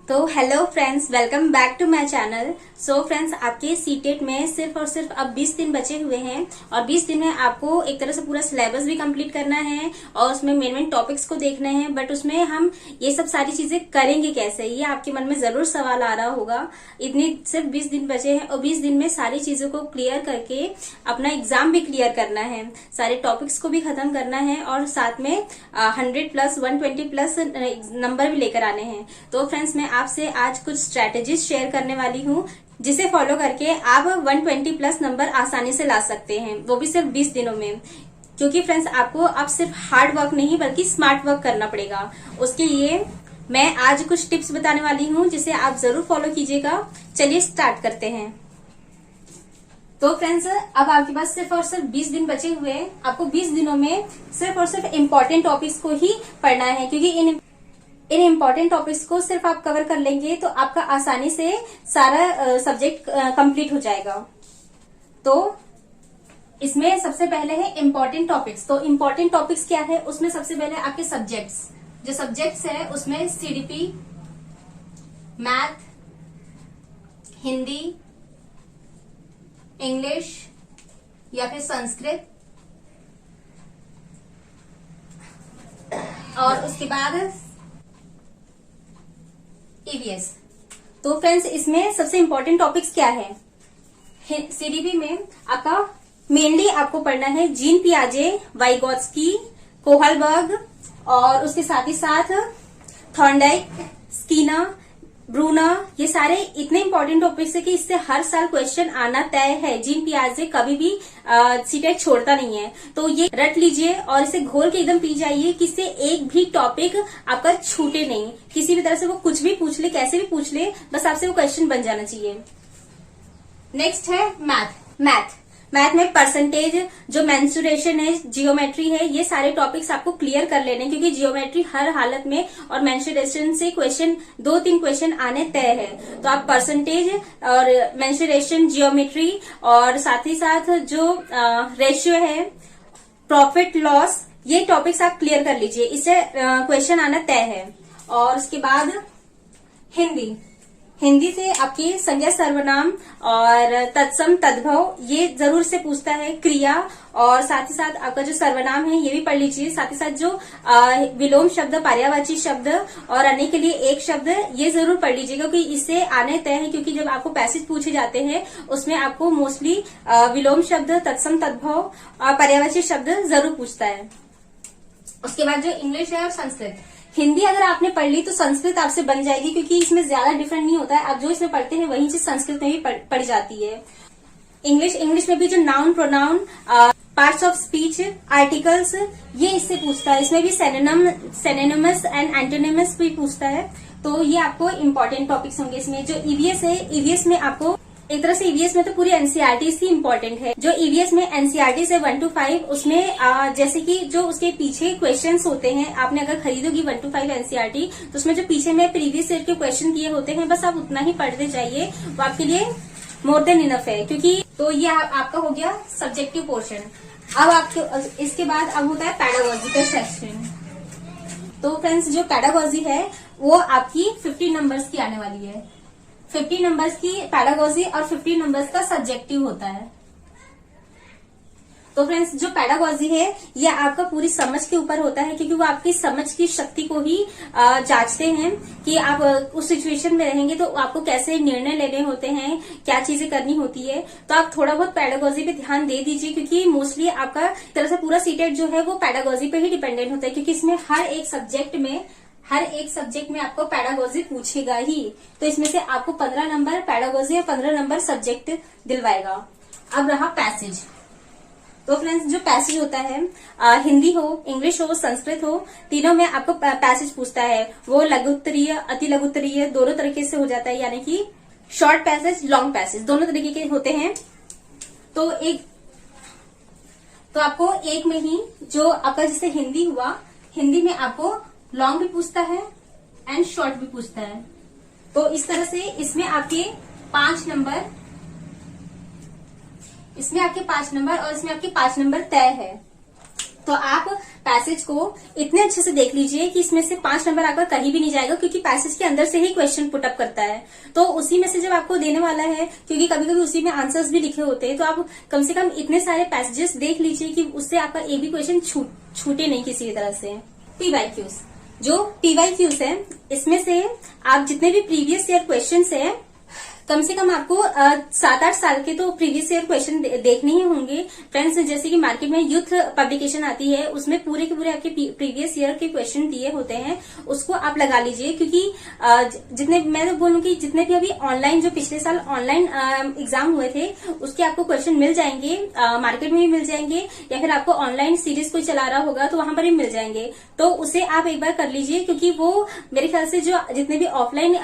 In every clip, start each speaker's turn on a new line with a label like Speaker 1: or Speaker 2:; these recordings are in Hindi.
Speaker 1: तो hello friends, welcome back to my channel. So friends, आपके सीटेट में सिर्फ और सिर्फ अब 20 दिन बचे हुए हैं और 20 दिन में आपको एक तरह से पूरा सिलेबस भी कंप्लीट करना है और उसमें मेन टॉपिक्स को देखना है। बट उसमें हम ये सब सारी चीजें करेंगे कैसे, ये आपके मन में जरूर सवाल आ रहा होगा। इतनी सिर्फ 20 दिन बचे हैं और 20 दिन में सारी चीजों को क्लियर करके अपना एग्जाम भी क्लियर करना है, सारे टॉपिक्स को भी खत्म करना है और साथ में 100+ 120+ नंबर भी लेकर आने हैं। तो फ्रेंड्स, मैं आपसे आज कुछ स्ट्रेटेजीज शेयर करने वाली हूँ जिसे फॉलो करके आप 120+ नंबर आसानी से ला सकते हैं, वो भी सिर्फ 20 दिनों में। क्योंकि फ्रेंड्स, आपको अब सिर्फ हार्ड वर्क नहीं बल्कि स्मार्ट वर्क करना पड़ेगा। उसके लिए मैं आज कुछ टिप्स बताने वाली हूँ जिसे आप जरूर फॉलो कीजिएगा। चलिए स्टार्ट करते हैं। तो फ्रेंड्स, अब आपके पास सिर्फ और सिर्फ 20 दिन बचे हुए हैं। आपको 20 दिनों में सिर्फ और सिर्फ इम्पोर्टेंट टॉपिक्स को ही पढ़ना है, क्योंकि इन इम्पोर्टेंट टॉपिक्स को सिर्फ आप कवर कर लेंगे तो आपका आसानी से सारा सब्जेक्ट कंप्लीट हो जाएगा। तो इसमें सबसे पहले है इम्पोर्टेंट टॉपिक्स। तो इम्पोर्टेंट टॉपिक्स क्या है, उसमें सबसे पहले आपके सब्जेक्ट्स, जो सब्जेक्ट्स है उसमें सीडीपी, मैथ, हिंदी, इंग्लिश या फिर संस्कृत, और उसके बाद ईवीएस। तो फ्रेंड्स, इसमें सबसे इम्पोर्टेंट टॉपिक्स क्या है? सीडीपी में आपका मेनली आपको पढ़ना है जीन पियाजे, वाइगोत्स्की, कोहलबर्ग और उसके साथ ही साथ थॉर्नडाइक, स्कीनर, ब्रूनर। ये सारे इतने इंपॉर्टेंट टॉपिक्स है कि इससे हर साल क्वेश्चन आना तय है। जीन पियाजे कभी भी सीटेट छोड़ता नहीं है, तो ये रट लीजिए और इसे घोल के एकदम पी जाइए कि इससे एक भी टॉपिक आपका छूटे नहीं। किसी भी तरह से वो कुछ भी पूछ ले, कैसे भी पूछ ले, बस आपसे वो क्वेश्चन बन जाना चाहिए। नेक्स्ट है मैथ में परसेंटेज, जो मेंसुरेशन है, जियोमेट्री है, ये सारे टॉपिक्स आपको क्लियर कर लेने, क्योंकि जियोमेट्री हर हालत में और मेंसुरेशन से क्वेश्चन 2-3 क्वेश्चन आने तय है। तो आप परसेंटेज और मेंसुरेशन, जियोमेट्री और साथ ही साथ जो रेशियो है, प्रॉफिट लॉस, ये टॉपिक्स आप क्लियर कर लीजिए, इससे क्वेश्चन आना तय है। और उसके बाद हिंदी से आपकी संज्ञा, सर्वनाम और तत्सम, तद्भव, ये जरूर से पूछता है। क्रिया और साथ ही साथ आपका जो सर्वनाम है ये भी पढ़ लीजिए। साथ ही साथ जो विलोम शब्द, पर्यायवाची शब्द और आने के लिए एक शब्द, ये जरूर पढ़ लीजिएगा, क्योंकि इससे आने तय है। क्योंकि जब आपको पैसेज पूछे जाते हैं उसमें आपको मोस्टली विलोम शब्द, तत्सम, तद्भव और पर्यायवाची शब्द जरूर पूछता है। उसके बाद जो इंग्लिश है और संस्कृत। हिंदी अगर आपने पढ़ ली तो संस्कृत आपसे बन जाएगी, क्योंकि इसमें ज्यादा डिफरेंट नहीं होता है। आप जो इसमें पढ़ते हैं वही चीज संस्कृत में भी पढ़ जाती है। इंग्लिश में भी जो noun, pronoun, parts of speech, articles, ये इससे पूछता है। इसमें भी सेनोनिमस एंड एंटोनिमस भी पूछता है। तो ये आपको इम्पोर्टेंट टॉपिक्स होंगे। इसमें जो ईवीएस है, ईवीएस में आपको एक तरह से ईवीएस में तो पूरी एनसीईआरटी ही इम्पोर्टेंट है। जो ईवीएस में एनसीईआरटी से 1 to 5, उसमें जैसे कि जो उसके पीछे क्वेश्चंस होते हैं, आपने अगर खरीदोगी 1 to 5 एनसीईआरटी तो उसमें जो पीछे में प्रीवियस ईयर के क्वेश्चन किए होते हैं, बस आप उतना ही पढ़ते जाइए, वो आपके लिए मोर देन इनफ है। क्योंकि तो ये आपका हो गया सब्जेक्टिव पोर्शन। अब आपके इसके बाद अब होता है पैडागोजी का सेक्शन। तो फ्रेंड्स, जो पैडागोजी है वो आपकी 50 नंबर्स की आने वाली है। 50 नंबर्स की पैडागोजी और 50 नंबर्स का सब्जेक्टिव होता है। तो फ्रेंड्स, जो पैडागोजी है ये आपका पूरी समझ के ऊपर होता है, क्योंकि वो आपकी समझ की शक्ति को ही जांचते हैं कि आप उस सिचुएशन में रहेंगे तो आपको कैसे निर्णय लेने होते हैं, क्या चीजें करनी होती है। तो आप थोड़ा बहुत पैडागोजी पे ध्यान दे दीजिए, क्योंकि मोस्टली आपका तरह से पूरा सीटेट जो है वो पैडागोजी पे ही डिपेंडेंट होता है, क्योंकि इसमें हर एक सब्जेक्ट में आपको पैडागोजी पूछेगा ही। तो इसमें से आपको 15 नंबर पैडागोजी और 15 नंबर सब्जेक्ट दिलवाएगा। अब रहा पैसेज। तो फ्रेंड्स, जो पैसेज होता है, हिंदी हो, इंग्लिश हो, संस्कृत हो, तीनों में आपको पैसेज पूछता है। वो लघुत्तरीय, अति लघुत्तरीय, दोनों तरीके से हो जाता है, यानी कि शॉर्ट पैसेज, लॉन्ग पैसेज, दोनों तरीके के होते हैं। तो आपको एक में ही जो आपका जैसे हिंदी हुआ, हिंदी में आपको लॉन्ग भी पूछता है एंड शॉर्ट भी पूछता है। तो इस तरह से इसमें आपके 5 नंबर और इसमें आपके 5 नंबर तय है। तो आप पैसेज को इतने अच्छे से देख लीजिए कि इसमें से 5 नंबर आपका कहीं भी नहीं जाएगा, क्योंकि पैसेज के अंदर से ही क्वेश्चन पुटअप करता है। तो उसी में से जब आपको देने वाला है, क्योंकि कभी कभी उसी में आंसर्स भी लिखे होते हैं, तो आप कम से कम इतने सारे पैसेजेस देख लीजिए कि उससे आपका एक भी क्वेश्चन छूटे नहीं किसी भी तरह से। PYQs, जो PYQs है, इसमें से आप जितने भी प्रीवियस ईयर क्वेश्चन है, कम से कम आपको 7-8 साल के तो प्रीवियस ईयर क्वेश्चन देखने ही होंगे फ्रेंड्स। जैसे कि मार्केट में यूथ पब्लिकेशन आती है, उसमें पूरे के पूरे आपके प्रीवियस ईयर के क्वेश्चन दिए होते हैं, उसको आप लगा लीजिए। क्योंकि जितने, मैं तो बोलूंगी जितने भी अभी ऑनलाइन, जो पिछले साल ऑनलाइन एग्जाम हुए थे, उसके आपको क्वेश्चन मिल जाएंगे, मार्केट में भी मिल जाएंगे, या फिर आपको ऑनलाइन सीरीज कोई चला रहा होगा तो वहां पर भी मिल जाएंगे। तो उसे आप एक बार कर लीजिए, क्योंकि वो मेरे ख्याल से जो जितने भी ऑफलाइन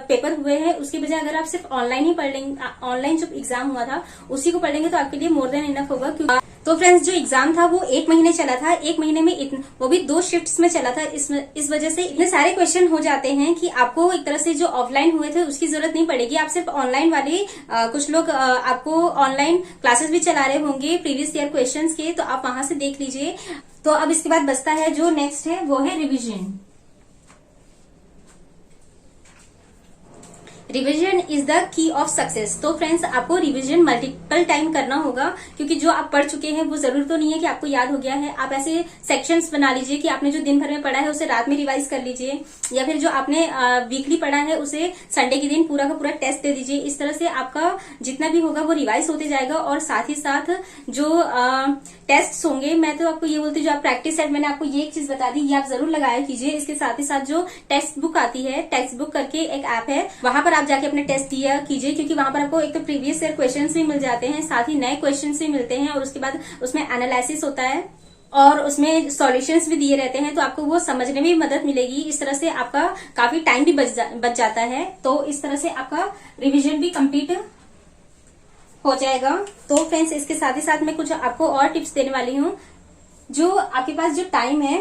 Speaker 1: पेपर हुए हैं, उसके बजाय अगर आप सिर्फ ऑनलाइन ही पढ़ लेंगे, ऑनलाइन जो एग्जाम हुआ था उसी को पढ़ लेंगे, तो आपके लिए मोर देन इनफ होगा। तो फ्रेंड्स, जो एग्जाम था वो 1 महीने चला था, 1 महीने में वो भी 2 शिफ्ट्स में चला था। इस वजह से इतने सारे क्वेश्चन हो जाते हैं कि आपको एक तरह से जो ऑफलाइन हुए थे उसकी जरूरत नहीं पड़ेगी। आप सिर्फ ऑनलाइन वाले, कुछ लोग आपको ऑनलाइन क्लासेस भी चला रहे होंगे प्रीवियस ईयर क्वेश्चंस के, तो आप वहां से देख लीजिए। तो अब इसके बाद बचता है जो नेक्स्ट है, वो है revision. Revision is the key of success. तो फ्रेंड्स, आपको रिविजन मल्टीपल टाइम करना होगा, क्योंकि जो आप पढ़ चुके हैं वो जरूर तो नहीं है कि आपको याद हो गया है। आप ऐसे सेक्शंस बना लीजिए कि आपने जो दिन भर में पढ़ा है उसे रात में रिवाइज कर लीजिए, या फिर जो आपने वीकली पढ़ा है उसे संडे के दिन पूरा का पूरा टेस्ट दे दीजिए। इस तरह से आपका जितना भी होगा वो रिवाइज होते जाएगा। और साथ ही साथ जो टेस्ट होंगे, मैं तो आपको ये बोलती हूँ, जो आप प्रैक्टिस सेट, मैंने आपको ये एक चीज बता दी, ये आप जरूर लगाया कीजिए। इसके साथ ही साथ जो टेक्स्ट बुक आती है, टेक्स्ट बुक करके एक ऐप है, वहां पर आप जाके अपने टेस्ट दिया कीजिए, क्योंकि वहां पर आपको एक तो प्रीवियस ईयर क्वेश्चंस भी मिल जाते हैं, साथ ही नए क्वेश्चंस भी मिलते हैं, और उसके बाद उसमें एनालिसिस होता है और उसमें सॉल्यूशंस भी दिए रहते हैं, तो आपको वो समझने में भी मदद मिलेगी। इस तरह से आपका काफी टाइम भी बच जाता है। तो इस तरह से आपका रिविजन भी कंप्लीट हो जाएगा। तो फ्रेंड्स, इसके साथ ही साथ मैं कुछ आपको और टिप्स देने वाली हूँ। जो आपके पास जो टाइम है,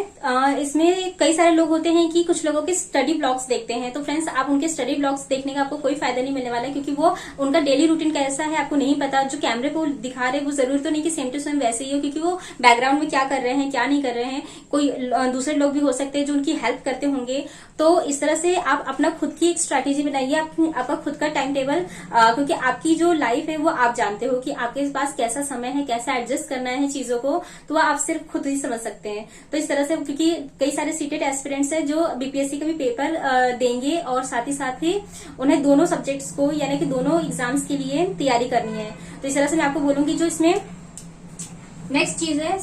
Speaker 1: इसमें कई सारे लोग होते हैं कि कुछ लोगों के स्टडी ब्लॉग्स देखते हैं। तो फ्रेंड्स, आप उनके स्टडी ब्लॉग्स देखने का आपको कोई फायदा नहीं मिलने वाला है, क्योंकि वो उनका डेली रूटीन कैसा है आपको नहीं पता। जो कैमरे को दिखा रहे हैं वो जरूर तो नहीं कि सेम टू सेम वैसे ही हो, क्योंकि वो बैकग्राउंड में क्या कर रहे हैं क्या नहीं कर रहे हैं, कोई दूसरे लोग भी हो सकते हैं जो उनकी हेल्प करते होंगे। तो इस तरह से आप अपना खुद की एक स्ट्रैटेजी बनाइए, आपका खुद का टाइम टेबल, क्योंकि आपकी जो लाइफ है वो आप जानते हो कि आपके पास कैसा समय है, कैसा एडजस्ट करना है चीजों को, तो आप सिर्फ खुद ही समझ सकते हैं। तो इस तरह से, क्योंकि कई सारे सीटेट एस्पिरेंट्स हैं जो बीपीएससी का भी पेपर देंगे, और साथ ही उन्हें दोनों सब्जेक्ट्स को, यानी कि दोनों एग्जाम्स के लिए तैयारी करनी है। तो इस तरह से मैं आपको बोलूंगी जो इसमें नेक्स्ट चीज है,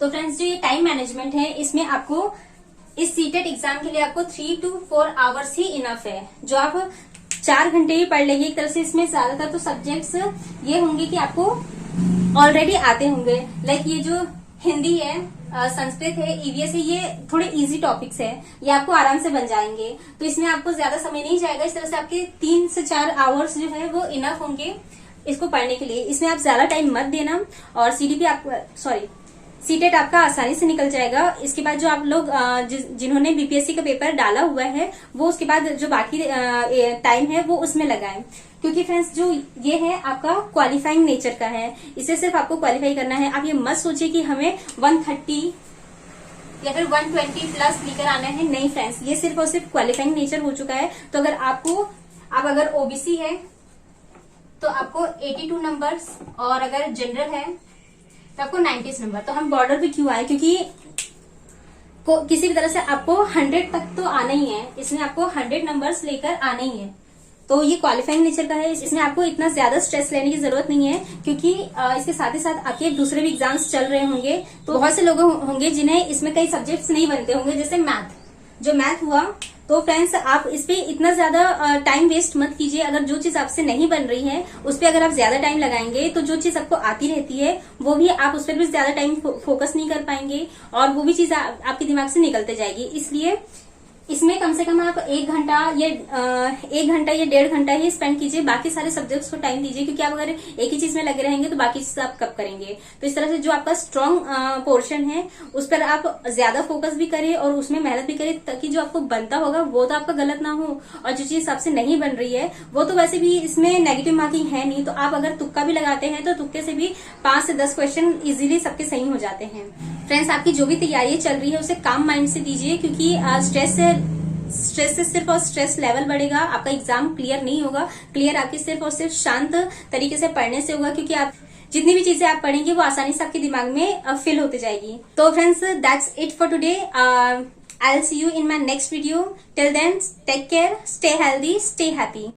Speaker 1: तो फ्रेंड्स, जो ये टाइम मैनेजमेंट है, इसमें आपको इस सीटेट एग्जाम के लिए आपको 3 to 4 आवर्स ही इनफ है, जो आप 4 घंटे ही पढ़ लेंगे। एक तरह से इसमें ज्यादातर तो सब्जेक्ट्स ये होंगे कि आपको ऑलरेडी आते होंगे, लाइक ये जो हिंदी है, संस्कृत है, ईवीएस है, ये थोड़े इजी टॉपिक्स है, ये आपको आराम से बन जाएंगे। तो इसमें आपको ज्यादा समय नहीं जाएगा। इस तरह से आपके 3 से 4 आवर्स जो है वो इनफ होंगे इसको पढ़ने के लिए। इसमें आप ज्यादा टाइम मत देना, और सीटेट आपका आसानी से निकल जाएगा। इसके बाद जो आप लोग जिन्होंने बीपीएससी का पेपर डाला हुआ है, वो उसके बाद जो बाकी टाइम है वो उसमें लगाएं, क्योंकि फ्रेंड्स, जो ये है आपका क्वालिफाइंग नेचर का है, इसे सिर्फ आपको क्वालिफाई करना है। आप ये मत सोचिए कि हमें 130 या फिर 120 प्लस लेकर आना है, नहीं फ्रेंड्स, ये सिर्फ और सिर्फ क्वालिफाइंग नेचर हो चुका है। तो अगर आप अगर ओबीसी है तो आपको 82 नंबर्स, और अगर जनरल है तो आपको 90 नंबर। तो हम बॉर्डर पे क्यों आए, क्योंकि किसी भी तरह से आपको 100 तक तो आना ही है, इसमें आपको 100 नंबर्स लेकर आना ही है। तो ये क्वालिफाइंग नेचर का है, इसमें आपको इतना ज्यादा स्ट्रेस लेने की जरूरत नहीं है, क्योंकि इसके साथ ही साथ आपके दूसरे भी एग्जाम्स चल रहे होंगे। तो बहुत से लोग होंगे जिन्हें इसमें कई सब्जेक्ट्स नहीं बनते होंगे, जैसे मैथ हुआ। तो फ्रेंड्स, आप इस पे इतना ज्यादा टाइम वेस्ट मत कीजिए। अगर जो चीज आपसे नहीं बन रही है उस पे अगर आप ज्यादा टाइम लगाएंगे, तो जो चीज आपको आती रहती है वो भी आप उस पर भी ज्यादा टाइम फोकस नहीं कर पाएंगे, और वो भी चीज आपके दिमाग से निकलते जाएगी। इसलिए इसमें कम से कम आप 1 घंटा या 1.5 घंटा ही स्पेंड कीजिए, बाकी सारे सब्जेक्ट्स को टाइम दीजिए, क्योंकि आप अगर एक ही चीज में लगे रहेंगे तो बाकी चीज आप कब करेंगे। तो इस तरह से जो आपका स्ट्रॉन्ग पोर्शन है उस पर आप ज्यादा फोकस भी करें और उसमें मेहनत भी करें, ताकि जो आपको बनता होगा वो तो आपका गलत ना हो, और जो चीज आपसे नहीं बन रही है वो तो वैसे भी इसमें नेगेटिव मार्किंग है नहीं, तो आप अगर तुक्का भी लगाते हैं तो तुक्के से भी 5 से 10 क्वेश्चन इजीली सबके सही हो जाते हैं। फ्रेंड्स, आपकी जो भी तैयारी चल रही है उसे काम माइंड से दीजिए, क्योंकि स्ट्रेस से सिर्फ और स्ट्रेस लेवल बढ़ेगा, आपका एग्जाम क्लियर नहीं होगा। क्लियर आपकी सिर्फ और सिर्फ शांत तरीके से पढ़ने से होगा, क्योंकि आप जितनी भी चीजें आप पढ़ेंगे वो आसानी से आपके दिमाग में फिल होते जाएगी। तो friends, that's it for today. I'll see you in my next video. Till then, take care, stay healthy, stay happy.